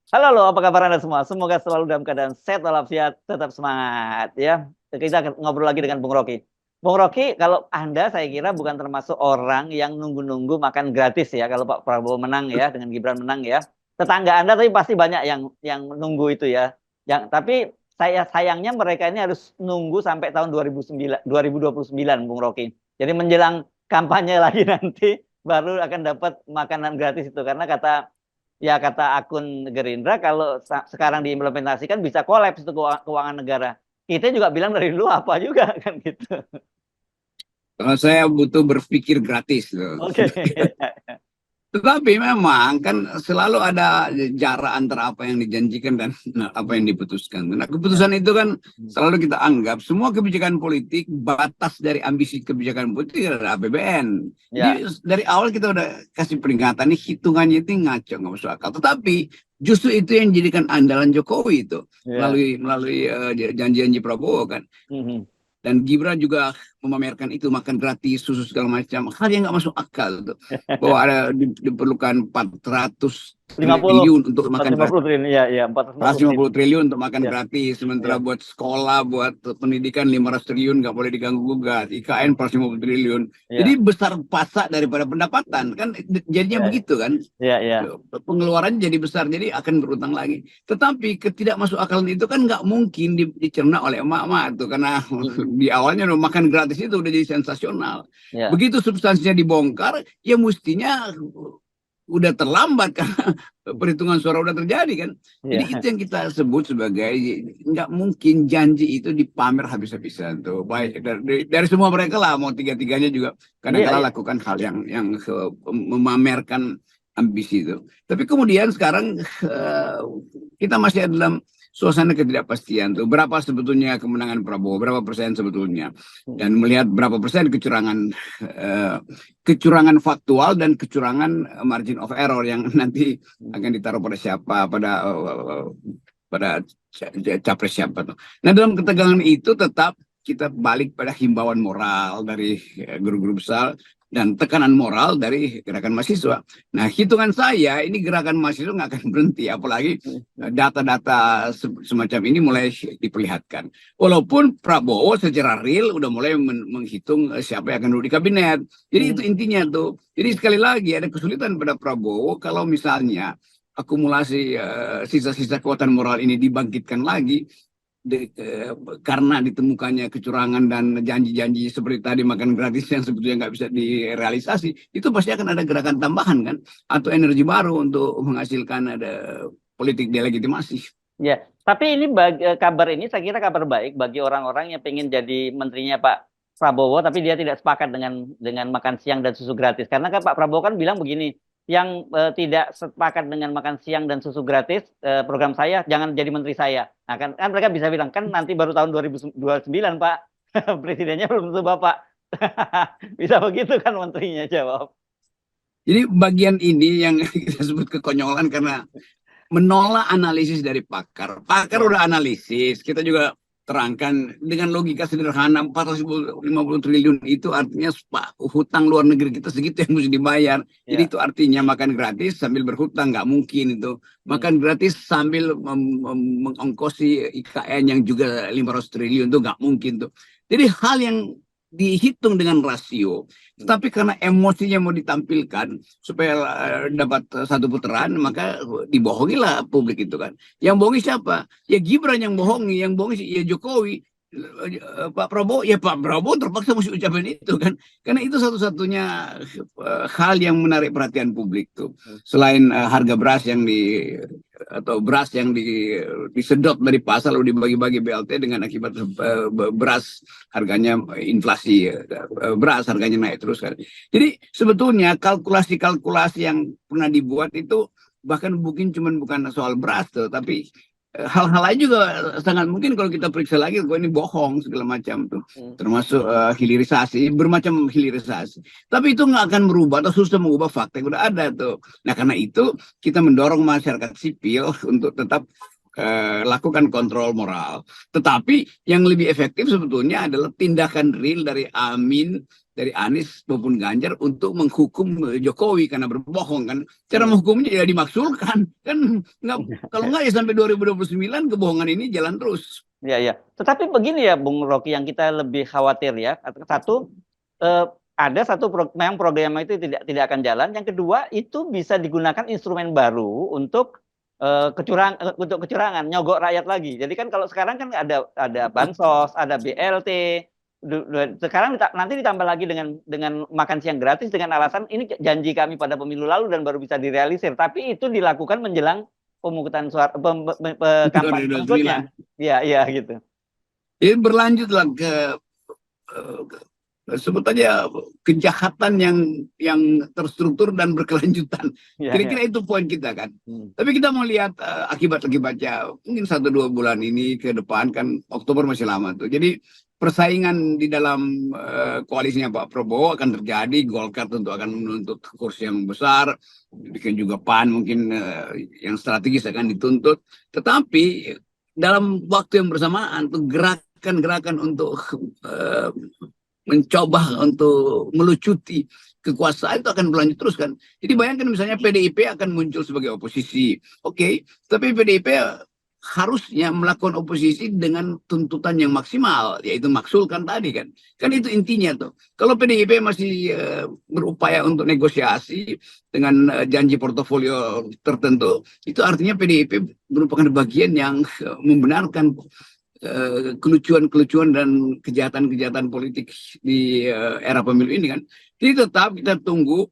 Halo loh, apa kabar Anda semua? Semoga selalu dalam keadaan sehat walafiat, tetap semangat ya. Kita akan ngobrol lagi dengan Bung Rocky. Bung Rocky, kalau Anda saya kira bukan termasuk orang yang nunggu-nunggu makan gratis ya kalau Pak Prabowo menang ya, dengan Gibran menang ya. Tetangga Anda tapi pasti banyak yang nunggu itu ya. Tapi sayangnya mereka ini harus nunggu sampai tahun 2009, 2029 Bung Rocky. Jadi menjelang kampanye lagi nanti baru akan dapat makanan gratis itu karena kata akun Gerindra kalau sekarang diimplementasikan bisa kolaps itu keuangan negara. Kita juga bilang dari dulu apa juga kan gitu. Kalau saya butuh berpikir gratis loh. Oke. Tetapi memang kan selalu ada jarak antara apa yang dijanjikan dan apa yang diputuskan. Nah, Ya. keputusan itu kan selalu kita anggap semua kebijakan politik, batas dari ambisi kebijakan politik adalah APBN. Jadi Ya. dari awal kita udah kasih peringatan, nih hitungannya itu ngaco, nggak masuk akal. Tetapi justru itu yang dijadikan andalan Jokowi itu Ya. melalui janji-janji Prabowo kan. Mhm. Dan Gibran juga memamerkan itu makan gratis, susu segala macam. Hal yang nggak masuk akal tuh. Bahwa ada diperlukan 400 50 triliun untuk makan gratis. 450 triliun. Iya, iya, 450 triliun. 150 triliun untuk makan Iya, gratis, iya. sementara buat sekolah, buat pendidikan 500 triliun nggak boleh diganggu gugat, IKN 450 triliun. Jadi Iya. besar pasak daripada pendapatan kan, jadinya Iya, begitu kan, iya, iya. pengeluaran jadi besar, jadi akan berutang lagi. Tetapi ketidakmasuk akalan itu kan nggak mungkin dicerna oleh emak-emak itu karena Mhm. di awalnya udah makan gratis itu udah jadi sensasional. Iya. Begitu substansinya dibongkar, ya mestinya udah terlambat karena perhitungan suara udah terjadi kan. Jadi itu Iya. yang kita sebut sebagai nggak mungkin janji itu dipamer habis-habisan tuh. Baik dari semua mereka lah, mau tiga-tiganya juga Iya, kadang-kala iya. lakukan hal yang memamerkan ambisi itu. Tapi kemudian sekarang kita masih dalam suasana ketidakpastian tuh. Berapa sebetulnya kemenangan Prabowo, berapa persen sebetulnya, Mhm. dan melihat berapa persen eh, kecurangan faktual dan kecurangan margin of error yang nanti akan ditaruh pada siapa, pada capres siapa tuh. Nah, dalam ketegangan itu tetap kita balik pada himbauan moral dari guru-guru besar dan tekanan moral dari gerakan mahasiswa. Nah, hitungan saya ini gerakan mahasiswa nggak akan berhenti, apalagi data-data semacam ini mulai diperlihatkan. Walaupun Prabowo secara real udah mulai menghitung siapa yang akan duduk di kabinet. Jadi itu Mhm. intinya tuh. Jadi sekali lagi ada kesulitan pada Prabowo kalau misalnya akumulasi sisa-sisa kekuatan moral ini dibangkitkan lagi karena ditemukannya kecurangan dan janji-janji seperti tadi makan gratis yang sebetulnya nggak bisa direalisasi, itu pasti akan ada gerakan tambahan kan, atau energi baru untuk menghasilkan ada politik delegitimasi. Ya, tapi ini kabar ini saya kira kabar baik bagi orang-orang yang pengen jadi menterinya Pak Prabowo, tapi dia tidak sepakat dengan makan siang dan susu gratis. Karena kan Pak Prabowo kan bilang begini, yang tidak sepakat dengan makan siang dan susu gratis, program saya jangan jadi menteri saya. Nah, kan mereka bisa bilang kan nanti baru tahun 2029 Pak, presidennya belum tentu Bapak. Bisa begitu kan menterinya jawab. Jadi bagian ini yang kita sebut kekonyolan karena menolak analisis dari pakar. Pakar Ya, udah analisis, kita juga terangkan dengan logika sederhana 450 triliun itu artinya hutang luar negeri kita segitu yang mesti dibayar. Jadi ya. itu artinya makan gratis sambil berhutang, nggak mungkin itu. Hmm. Makan gratis sambil mengongkosi IKN yang juga 500 triliun itu nggak mungkin tuh. Jadi hal yang dihitung dengan rasio, Hmm. tetapi karena emosinya mau ditampilkan supaya dapat satu putaran, maka dibohongilah publik itu kan. Yang bohongi siapa? Ya Gibran yang bohongi, yang bohongi ya Jokowi. Pak Prabowo, ya Pak Prabowo terpaksa mesti ucapin itu kan, karena itu satu-satunya hal yang menarik perhatian publik tuh, selain harga beras yang atau beras yang disedot dari pasar lalu dibagi-bagi BLT dengan akibat beras harganya inflasi, beras harganya naik terus kan. Jadi sebetulnya kalkulasi-kalkulasi yang pernah dibuat itu bahkan mungkin bukan soal beras tuh, tapi hal-hal lain juga sangat mungkin kalau kita periksa lagi, kok ini bohong segala macam tuh, Hmm. termasuk hilirisasi, bermacam hilirisasi. Tapi itu nggak akan merubah atau susah mengubah fakta yang udah ada tuh. Nah karena itu kita mendorong masyarakat sipil untuk tetap lakukan kontrol moral. Tetapi yang lebih efektif sebetulnya adalah tindakan real dari Amin dari Anies maupun Ganjar untuk menghukum Jokowi karena berbohong kan. Cara menghukumnya ya dimaksulkan kan, nggak, kalau nggak ya sampai 2029 kebohongan ini jalan terus. Ya, ya. Tetapi begini ya, Bung Rocky, yang kita lebih khawatir ya. Satu, ada satu memang program itu tidak akan jalan. Yang kedua, itu bisa digunakan instrumen baru untuk untuk kecurangan, nyogok rakyat lagi. Jadi kan kalau sekarang kan ada bansos, ada BLT. Sekarang nanti ditambah lagi dengan makan siang gratis dengan alasan ini janji kami pada pemilu lalu dan baru bisa direalisir. Tapi itu dilakukan menjelang pemungutan suara kampanye berikutnya. Iya, iya gitu. Ini berlanjutlah ke sebut aja kejahatan yang terstruktur dan berkelanjutan. Kira-kira itu poin kita kan. Tapi kita mau lihat akibat-akibatnya mungkin 1-2 bulan ini ke depan kan, Oktober masih lama tuh. Jadi persaingan di dalam koalisinya Pak Prabowo akan terjadi. Golkar tentu akan menuntut kursi yang besar, bikin juga PAN mungkin yang strategis akan dituntut. Tetapi dalam waktu yang bersamaan tuh gerakan-gerakan untuk mencoba untuk melucuti kekuasaan itu akan berlanjut terus kan. Jadi bayangkan misalnya PDIP akan muncul sebagai oposisi. Oke, tapi PDIP harusnya melakukan oposisi dengan tuntutan yang maksimal, yaitu maksulkan tadi kan. Kan itu intinya tuh. Kalau PDIP masih berupaya untuk negosiasi dengan janji portofolio tertentu, itu artinya PDIP merupakan bagian yang membenarkan kelucuan-kelucuan dan kejahatan-kejahatan politik di era pemilu ini kan. Jadi tetap kita tunggu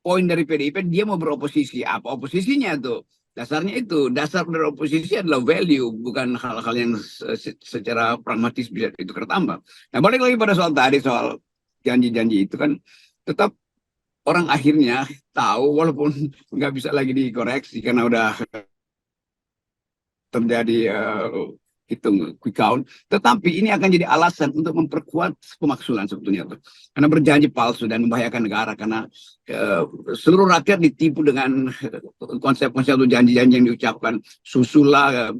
poin dari PDIP, dia mau beroposisi. Apa oposisinya tuh? Dasarnya itu, dasar dari oposisi adalah value, bukan hal-hal yang secara pragmatis bisa itu tertambah. Nah, balik lagi pada soal tadi, soal janji-janji itu kan, tetap orang akhirnya tahu, walaupun nggak bisa lagi dikoreksi karena udah terjadi hitung quick count, tetapi ini akan jadi alasan untuk memperkuat pemaksulan sebetulnya tuh. Karena berjanji palsu dan membahayakan negara karena seluruh rakyat ditipu dengan konsep-konsep atau janji-janji yang diucapkan, susu lah,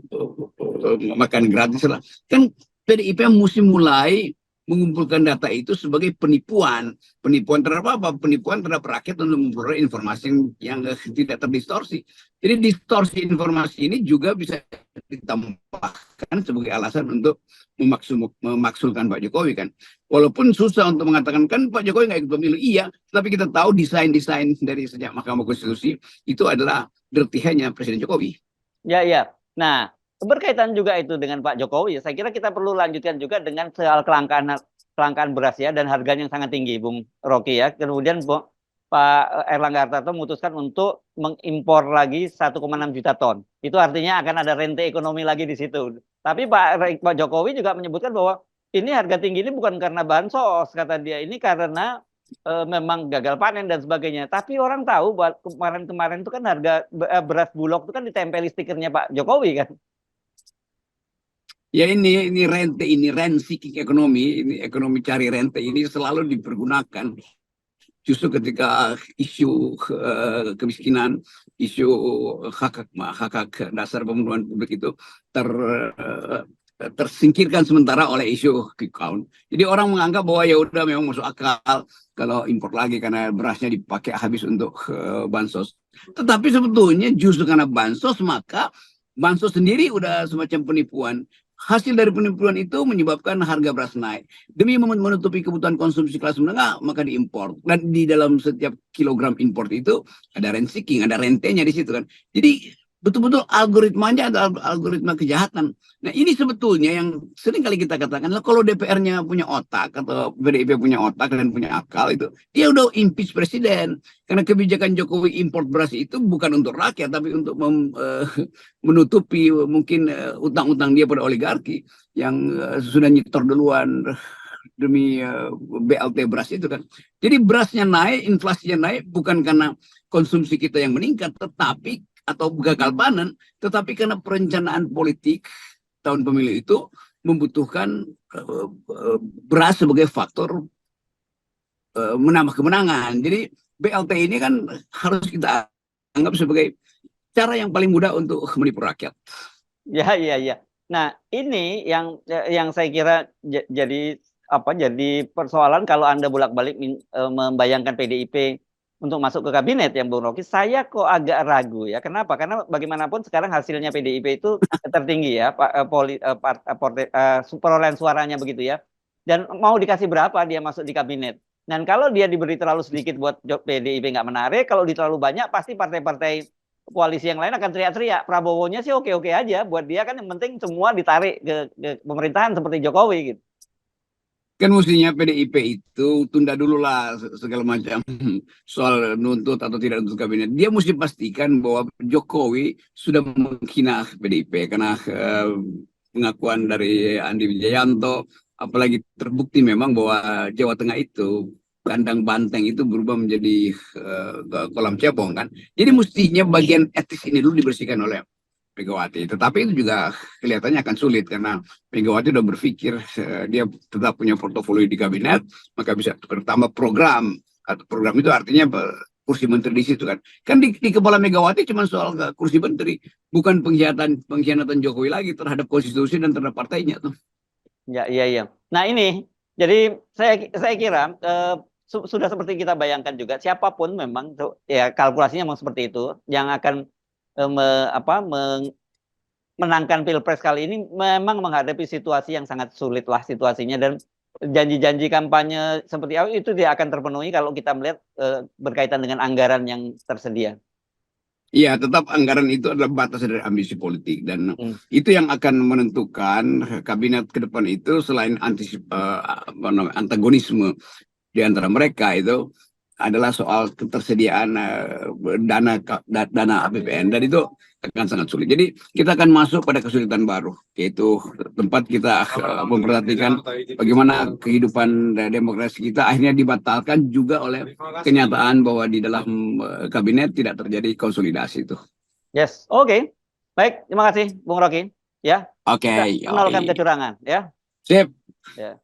makan gratis lah. Kan PDIP mesti mulai mengumpulkan data itu sebagai penipuan. Penipuan terhadap apa? Penipuan terhadap rakyat untuk memperoleh informasi yang tidak terdistorsi. Jadi distorsi informasi ini juga bisa ditambahkan sebagai alasan untuk memaksulkan Pak Jokowi kan. Walaupun susah untuk mengatakan kan Pak Jokowi nggak ikut pemilu, iya, tapi kita tahu desain-desain dari sejak Mahkamah Konstitusi itu adalah dirty hand-nya Presiden Jokowi. Ya, ya. Nah, berkaitan juga itu dengan Pak Jokowi, saya kira kita perlu lanjutkan juga dengan soal kelangkaan beras ya dan harganya yang sangat tinggi, Bung Rocky ya. Kemudian Pak Erlangga Hartarto memutuskan untuk mengimpor lagi 1,6 juta ton. Itu artinya akan ada rente ekonomi lagi di situ. Tapi Pak Jokowi juga menyebutkan bahwa ini harga tinggi ini bukan karena bansos, kata dia. Ini karena memang gagal panen dan sebagainya. Tapi orang tahu bahwa kemarin-kemarin itu kan harga beras Bulog itu kan ditempeli stikernya Pak Jokowi kan. Ya ini rente, ini rent seeking ekonomi, ini ekonomi cari rente ini selalu dipergunakan. Justru ketika isu kemiskinan, isu hak dasar pemenuhan publik itu tersingkirkan sementara oleh isu quick count. Jadi orang menganggap bahwa ya udah memang masuk akal kalau impor lagi karena berasnya dipakai habis untuk bansos. Tetapi sebetulnya justru karena bansos maka bansos sendiri udah semacam penipuan. Hasil dari penipuan itu menyebabkan harga beras naik. Demi menutupi kebutuhan konsumsi kelas menengah, maka diimpor. Dan di dalam setiap kilogram impor itu ada rent seeking, ada rentenya di situ kan. Jadi betul-betul algoritmanya ada algoritma kejahatan. Nah ini sebetulnya yang sering kali kita katakan, kalau DPR-nya punya otak atau PDIP punya otak dan punya akal itu, dia udah impeach presiden. Karena kebijakan Jokowi import beras itu bukan untuk rakyat, tapi untuk menutupi mungkin utang-utang dia pada oligarki yang sudah nyetor duluan demi BLT beras itu kan. Jadi berasnya naik, inflasinya naik bukan karena konsumsi kita yang meningkat, tetapi atau gagal panen, tetapi karena perencanaan politik tahun pemilu itu membutuhkan beras sebagai faktor menambah kemenangan. Jadi BLT ini kan harus kita anggap sebagai cara yang paling mudah untuk menipu rakyat. Ya, iya, iya. Nah, ini yang saya kira jadi jadi persoalan kalau Anda bolak-balik membayangkan PDIP untuk masuk ke kabinet yang Bung Rocky, saya kok agak ragu ya. Kenapa? Karena bagaimanapun sekarang hasilnya PDIP itu tertinggi ya, perolehan suaranya begitu ya. Dan mau dikasih berapa dia masuk di kabinet. Dan kalau dia diberi terlalu sedikit buat PDIP nggak menarik, kalau di terlalu banyak pasti partai-partai koalisi yang lain akan teriak-teriak. Prabowo-nya sih oke-oke aja, buat dia kan yang penting semua ditarik ke pemerintahan seperti Jokowi gitu. Kan mestinya PDIP itu tunda dulu lah segala macam soal nuntut atau tidak nuntut kabinet. Dia mesti pastikan bahwa Jokowi sudah menghina PDIP karena pengakuan dari Andi Wijayanto, apalagi terbukti memang bahwa Jawa Tengah itu kandang banteng itu berubah menjadi kolam cebong kan. Jadi mestinya bagian etis ini dulu dibersihkan oleh Megawati. Tetapi itu juga kelihatannya akan sulit karena Megawati sudah berpikir dia tetap punya portofolio di kabinet, maka bisa bertambah program. Atau program itu artinya kursi menteri di situ kan. Kan di kepala Megawati cuma soal kursi menteri, bukan pengkhianatan Jokowi lagi terhadap konstitusi dan terhadap partainya tuh. Ya, iya, iya. Nah ini, jadi saya kira sudah seperti kita bayangkan juga, siapapun memang ya kalkulasinya memang seperti itu, yang akan menangkan Pilpres kali ini memang menghadapi situasi yang sangat sulit lah situasinya, dan janji-janji kampanye seperti apa itu tidak akan terpenuhi kalau kita melihat berkaitan dengan anggaran yang tersedia. Iya, tetap anggaran itu adalah batas dari ambisi politik dan itu yang akan menentukan kabinet ke depan itu selain antagonisme di antara mereka itu adalah soal ketersediaan dana APBN dan itu akan sangat sulit. Jadi kita akan masuk pada kesulitan baru, yaitu tempat kita memperhatikan bagaimana kehidupan demokrasi kita akhirnya dibatalkan juga oleh kenyataan bahwa di dalam kabinet tidak terjadi konsolidasi itu. Yes, oke. Baik, terima kasih Bung Rocky. Ya, Oke, kita menolkan kecurangan ya. Sip. Ya.